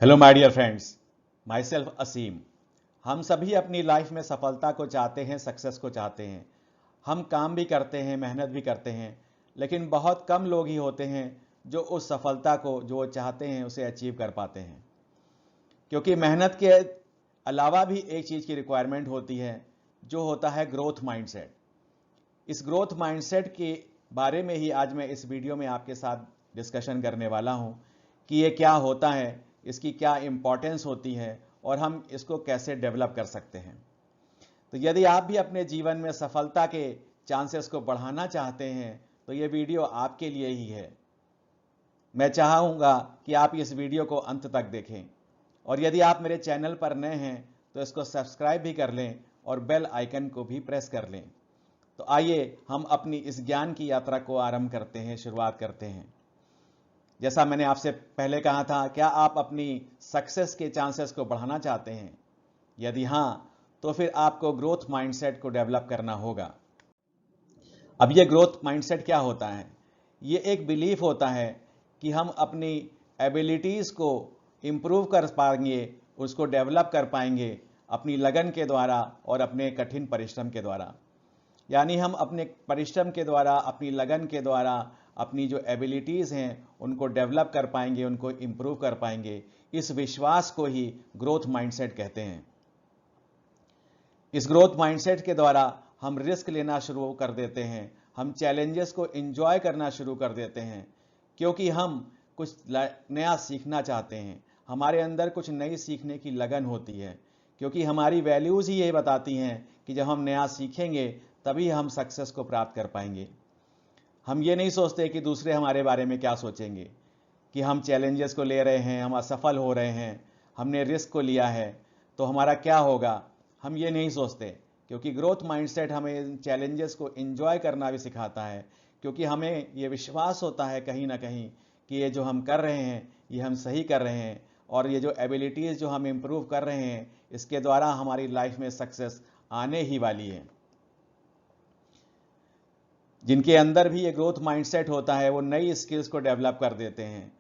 Hello my dear friends, myself Aseem. हम सभी अपनी लाइफ में सफलता को चाहते हैं, सक्सेस को चाहते हैं। हम काम भी करते हैं, मेहनत भी करते हैं, लेकिन बहुत कम लोग ही होते हैं जो उस सफलता को जो वो चाहते हैं उसे अचीव कर पाते हैं। क्योंकि मेहनत के अलावा भी एक चीज़ की रिक्वायरमेंट होती है, जो होता है ग्रोथ माइंडसेट। इस ग्रोथ माइंडसेट के बारे में ही आज मैं इस वीडियो में आपके साथ डिस्कशन करने वाला हूं कि ये क्या होता है, इसकी क्या इम्पोर्टेंस होती है और हम इसको कैसे डेवलप कर सकते हैं। तो यदि आप भी अपने जीवन में सफलता के चांसेस को बढ़ाना चाहते हैं तो ये वीडियो आपके लिए ही है। मैं चाहूँगा कि आप इस वीडियो को अंत तक देखें और यदि आप मेरे चैनल पर नए हैं तो इसको सब्सक्राइब भी कर लें और बेल आइकन को भी प्रेस कर लें। तो आइए हम अपनी इस ज्ञान की यात्रा को आरंभ करते हैं, शुरुआत करते हैं। जैसा मैंने आपसे पहले कहा था, क्या आप अपनी सक्सेस के चांसेस को बढ़ाना चाहते हैं? यदि हाँ, तो फिर आपको ग्रोथ माइंडसेट को डेवलप करना होगा। अब ये ग्रोथ माइंडसेट क्या होता है? ये एक बिलीफ होता है कि हम अपनी एबिलिटीज़ को इम्प्रूव कर पाएंगे, उसको डेवलप कर पाएंगे अपनी लगन के द्वारा और अपने कठिन परिश्रम के द्वारा। यानी हम अपने परिश्रम के द्वारा, अपनी लगन के द्वारा अपनी जो एबिलिटीज़ हैं उनको डेवलप कर पाएंगे, उनको इम्प्रूव कर पाएंगे। इस विश्वास को ही ग्रोथ माइंडसेट कहते हैं। इस ग्रोथ माइंडसेट के द्वारा हम रिस्क लेना शुरू कर देते हैं, हम चैलेंजेस को एंजॉय करना शुरू कर देते हैं, क्योंकि हम कुछ नया सीखना चाहते हैं। हमारे अंदर कुछ नई सीखने की लगन होती है, क्योंकि हमारी वैल्यूज़ ही ये बताती हैं कि जब हम नया सीखेंगे तभी हम सक्सेस को प्राप्त कर पाएंगे। हम ये नहीं सोचते कि दूसरे हमारे बारे में क्या सोचेंगे, कि हम चैलेंजेस को ले रहे हैं, हम असफल हो रहे हैं, हमने रिस्क को लिया है तो हमारा क्या होगा। हम ये नहीं सोचते, क्योंकि ग्रोथ माइंडसेट हमें इन चैलेंजेस को एंजॉय करना भी सिखाता है। क्योंकि हमें ये विश्वास होता है कहीं ना कहीं कि ये जो हम कर रहे हैं ये हम सही कर रहे हैं, और ये जो एबिलिटीज़ जो हम इम्प्रूव कर रहे हैं इसके द्वारा हमारी लाइफ में सक्सेस आने ही वाली है। जिनके अंदर भी ये ग्रोथ माइंडसेट होता है वो नई स्किल्स को डेवलप कर देते हैं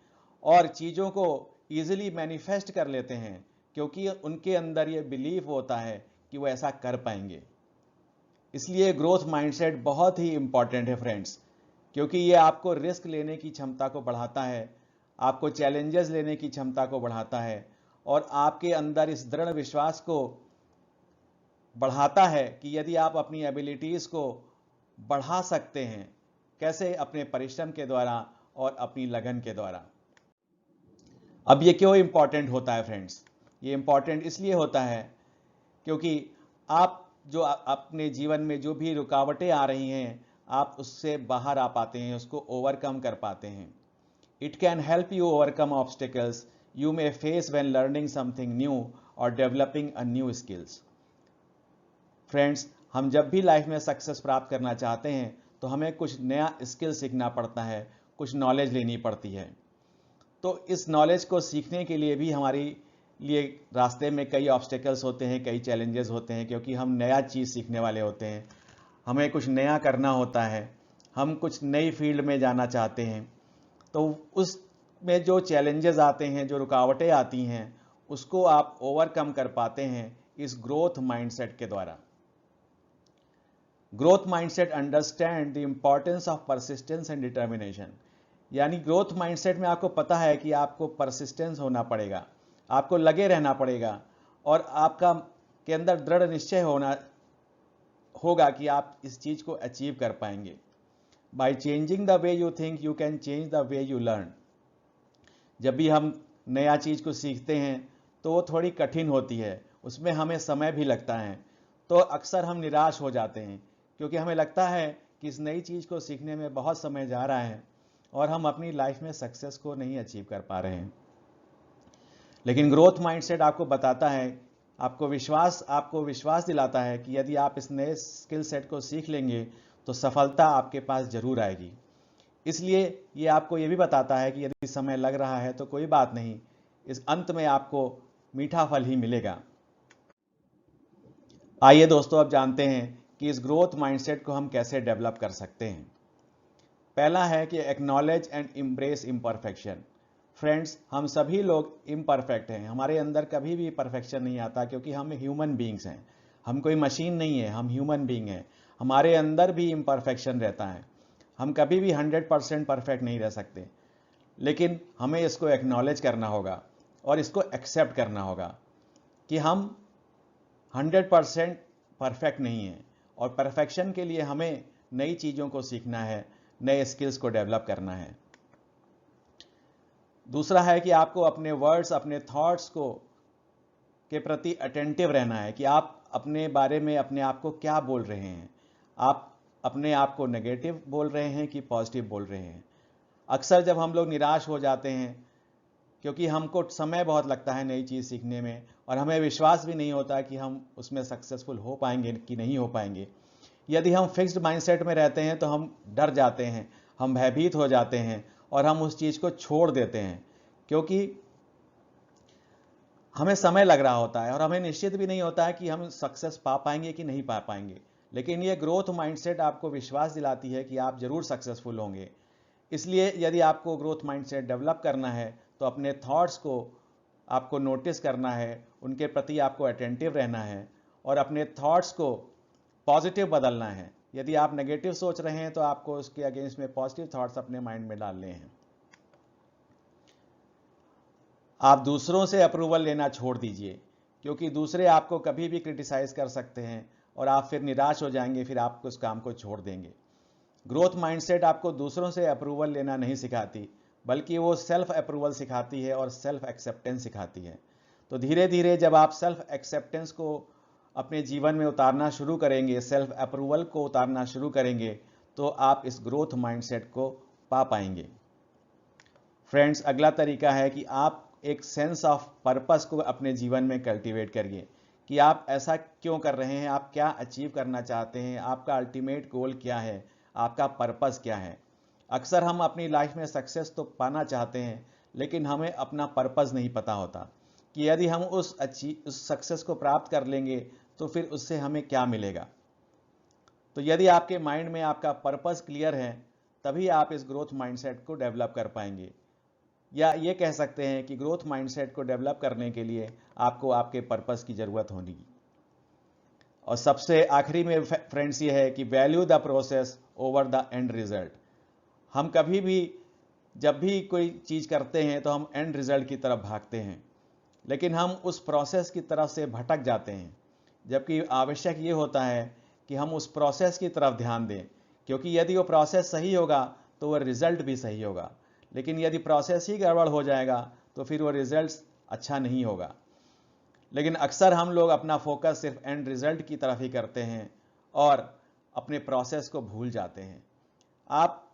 और चीज़ों को ईजिली मैनिफेस्ट कर लेते हैं, क्योंकि उनके अंदर ये बिलीव होता है कि वो ऐसा कर पाएंगे। इसलिए ग्रोथ माइंडसेट बहुत ही इम्पॉर्टेंट है फ्रेंड्स, क्योंकि ये आपको रिस्क लेने की क्षमता को बढ़ाता है, आपको चैलेंजेस लेने की क्षमता को बढ़ाता है और आपके अंदर इस दृढ़ विश्वास को बढ़ाता है कि यदि आप अपनी एबिलिटीज़ को बढ़ा सकते हैं। कैसे? अपने परिश्रम के द्वारा और अपनी लगन के द्वारा। अब ये क्यों इंपॉर्टेंट होता है फ्रेंड्स? ये इंपॉर्टेंट इसलिए होता है क्योंकि आप जो अपने जीवन में जो भी रुकावटें आ रही हैं आप उससे बाहर आ पाते हैं, उसको ओवरकम कर पाते हैं। It can help you overcome obstacles you may face when learning something new और developing a new skills. Friends, हम जब भी लाइफ में सक्सेस प्राप्त करना चाहते हैं तो हमें कुछ नया स्किल सीखना पड़ता है, कुछ नॉलेज लेनी पड़ती है। तो इस नॉलेज को सीखने के लिए भी हमारी लिए रास्ते में कई ऑब्स्टेकल्स होते हैं, कई चैलेंजेस होते हैं, क्योंकि हम नया चीज़ सीखने वाले होते हैं, हमें कुछ नया करना होता है, हम कुछ नई फील्ड में जाना चाहते हैं। तो उसमें जो चैलेंजेस आते हैं, जो रुकावटें आती हैं, उसको आप ओवरकम कर पाते हैं इस ग्रोथ माइंडसेट के द्वारा। Growth mindset understand the importance of persistence and determination. यानी ग्रोथ माइंडसेट में आपको पता है कि आपको परसिस्टेंस होना पड़ेगा, आपको लगे रहना पड़ेगा और आपका के अंदर दृढ़ निश्चय होगा कि आप इस चीज़ को अचीव कर पाएंगे। By changing the way you think you can change the way you learn. जब भी हम नया चीज़ को सीखते हैं तो वो थोड़ी कठिन होती है, उसमें हमें समय भी लगता है, तो अक्सर हम निराश हो जाते हैं, क्योंकि हमें लगता है कि इस नई चीज़ को सीखने में बहुत समय जा रहा है और हम अपनी लाइफ में सक्सेस को नहीं अचीव कर पा रहे हैं। लेकिन ग्रोथ माइंडसेट आपको बताता है, आपको विश्वास दिलाता है कि यदि आप इस नए स्किल सेट को सीख लेंगे तो सफलता आपके पास जरूर आएगी। इसलिए ये आपको ये भी बताता है कि यदि समय लग रहा है तो कोई बात नहीं, इस अंत में आपको मीठा फल ही मिलेगा। आइए दोस्तों, अब जानते हैं कि इस ग्रोथ माइंडसेट को हम कैसे डेवलप कर सकते हैं। पहला है कि acknowledge and embrace imperfection. Friends, हम सभी लोग इम्परफेक्ट हैं, हमारे अंदर कभी भी परफेक्शन नहीं आता, क्योंकि हम ह्यूमन बींग्स हैं। हम कोई मशीन नहीं है, हम ह्यूमन बींग हैं। हमारे अंदर भी इम्परफेक्शन रहता है। हम कभी भी 100% परफेक्ट नहीं रह सकते, लेकिन हमें इसको एक्नॉलेज करना होगा और इसको एक्सेप्ट करना होगा कि हम 100% परफेक्ट नहीं हैं, और परफेक्शन के लिए हमें नई चीज़ों को सीखना है, नए स्किल्स को डेवलप करना है। दूसरा है कि आपको अपने वर्ड्स, अपने थॉट्स को के प्रति अटेंटिव रहना है कि आप अपने बारे में अपने आप को क्या बोल रहे हैं। आप अपने आप को नेगेटिव बोल रहे हैं कि पॉजिटिव बोल रहे हैं। अक्सर जब हम लोग निराश हो जाते हैं, क्योंकि हमको समय बहुत लगता है नई चीज़ सीखने में, और हमें विश्वास भी नहीं होता कि हम उसमें सक्सेसफुल हो पाएंगे कि नहीं हो पाएंगे। यदि हम फिक्स्ड माइंडसेट में रहते हैं तो हम डर जाते हैं, हम भयभीत हो जाते हैं और हम उस चीज़ को छोड़ देते हैं, क्योंकि हमें समय लग रहा होता है और हमें निश्चित भी नहीं होता है कि हम सक्सेस पा पाएंगे कि नहीं पा पाएंगे। लेकिन ये ग्रोथ माइंडसेट आपको विश्वास दिलाती है कि आप जरूर सक्सेसफुल होंगे। इसलिए यदि आपको ग्रोथ माइंडसेट डेवलप करना है तो अपने थॉट्स को आपको नोटिस करना है, उनके प्रति आपको अटेंटिव रहना है और अपने थॉट्स को पॉजिटिव बदलना है। यदि आप नेगेटिव सोच रहे हैं तो आपको उसके अगेंस्ट में पॉजिटिव थॉट्स अपने माइंड में डालने हैं। आप दूसरों से अप्रूवल लेना छोड़ दीजिए, क्योंकि दूसरे आपको कभी भी क्रिटिसाइज कर सकते हैं और आप फिर निराश हो जाएंगे, फिर आप उस काम को छोड़ देंगे। ग्रोथ माइंडसेट आपको दूसरों से अप्रूवल लेना नहीं सिखाती, बल्कि वो सेल्फ अप्रूवल सिखाती है और सेल्फ एक्सेप्टेंस सिखाती है। तो धीरे धीरे जब आप सेल्फ एक्सेप्टेंस को अपने जीवन में उतारना शुरू करेंगे, सेल्फ अप्रूवल को उतारना शुरू करेंगे, तो आप इस ग्रोथ माइंडसेट को पा पाएंगे। फ्रेंड्स, अगला तरीका है कि आप एक सेंस ऑफ पर्पस को अपने जीवन में कल्टीवेट करिए कि आप ऐसा क्यों कर रहे हैं, आप क्या अचीव करना चाहते हैं, आपका अल्टीमेट गोल क्या है, आपका पर्पस क्या है। अक्सर हम अपनी लाइफ में सक्सेस तो पाना चाहते हैं, लेकिन हमें अपना पर्पस नहीं पता होता कि यदि हम उस सक्सेस को प्राप्त कर लेंगे तो फिर उससे हमें क्या मिलेगा। तो यदि आपके माइंड में आपका पर्पस क्लियर है, तभी आप इस ग्रोथ माइंडसेट को डेवलप कर पाएंगे। या ये कह सकते हैं कि ग्रोथ माइंडसेट को डेवलप करने के लिए आपको आपके पर्पस की ज़रूरत होगी। और सबसे आखिरी में फ्रेंड्स ये है कि value the process over the end result. हम कभी भी जब भी कोई चीज़ करते हैं तो हम एंड रिजल्ट की तरफ भागते हैं, लेकिन हम उस प्रोसेस की तरफ से भटक जाते हैं। जबकि आवश्यक ये होता है कि हम उस प्रोसेस की तरफ ध्यान दें, क्योंकि यदि वो प्रोसेस सही होगा तो वह रिजल्ट भी सही होगा। लेकिन यदि प्रोसेस ही गड़बड़ हो जाएगा तो फिर वो रिजल्ट अच्छा नहीं होगा। लेकिन अक्सर हम लोग अपना फोकस सिर्फ एंड रिजल्ट की तरफ ही करते हैं और अपने प्रोसेस को भूल जाते हैं। आप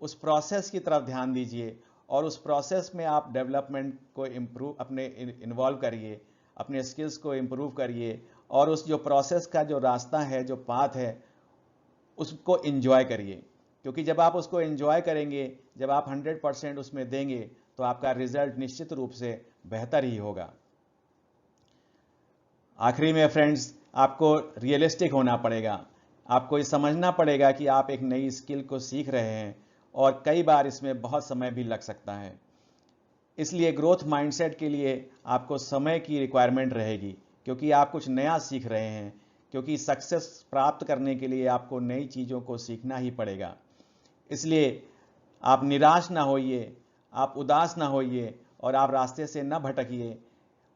उस प्रोसेस की तरफ ध्यान दीजिए और उस प्रोसेस में आप डेवलपमेंट को इम्प्रूव अपने इन्वॉल्व करिए, अपने स्किल्स को इम्प्रूव करिए और उस जो प्रोसेस का जो रास्ता है, जो पाथ है, उसको एंजॉय करिए। क्योंकि जब आप उसको एंजॉय करेंगे, जब आप 100% उसमें देंगे, तो आपका रिजल्ट निश्चित रूप से बेहतर ही होगा। आखिरी में फ्रेंड्स, आपको रियलिस्टिक होना पड़ेगा। आपको ये समझना पड़ेगा कि आप एक नई स्किल को सीख रहे हैं और कई बार इसमें बहुत समय भी लग सकता है। इसलिए ग्रोथ माइंडसेट के लिए आपको समय की रिक्वायरमेंट रहेगी, क्योंकि आप कुछ नया सीख रहे हैं। क्योंकि सक्सेस प्राप्त करने के लिए आपको नई चीज़ों को सीखना ही पड़ेगा। इसलिए आप निराश ना होइए, आप उदास ना होइए और आप रास्ते से न भटकिए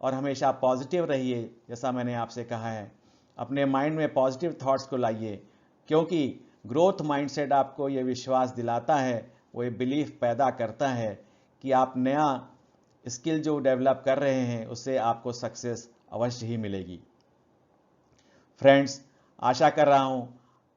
और हमेशा पॉजिटिव रहिए। जैसा मैंने आपसे कहा है, अपने माइंड में पॉजिटिव थॉट्स को लाइए, क्योंकि ग्रोथ माइंडसेट आपको ये विश्वास दिलाता है, वो ये बिलीफ पैदा करता है कि आप नया स्किल जो डेवलप कर रहे हैं उससे आपको सक्सेस अवश्य ही मिलेगी। फ्रेंड्स, आशा कर रहा हूँ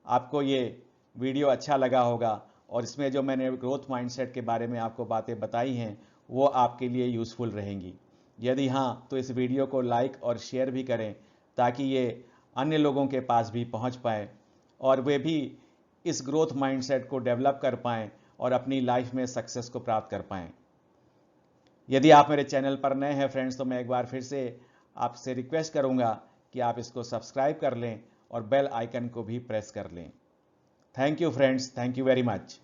आपको ये वीडियो अच्छा लगा होगा और इसमें जो मैंने ग्रोथ माइंडसेट के बारे में आपको बातें बताई हैं वो आपके लिए यूज़फुल रहेंगी। यदि हाँ, तो इस वीडियो को लाइक और शेयर भी करें, ताकि ये अन्य लोगों के पास भी पहुंच पाए और वे भी इस ग्रोथ माइंडसेट को डेवलप कर पाएं और अपनी लाइफ में सक्सेस को प्राप्त कर पाएं। यदि आप मेरे चैनल पर नए हैं फ्रेंड्स, तो मैं एक बार फिर से आपसे रिक्वेस्ट करूंगा कि आप इसको सब्सक्राइब कर लें और बेल आइकन को भी प्रेस कर लें। Thank you friends, thank you very much.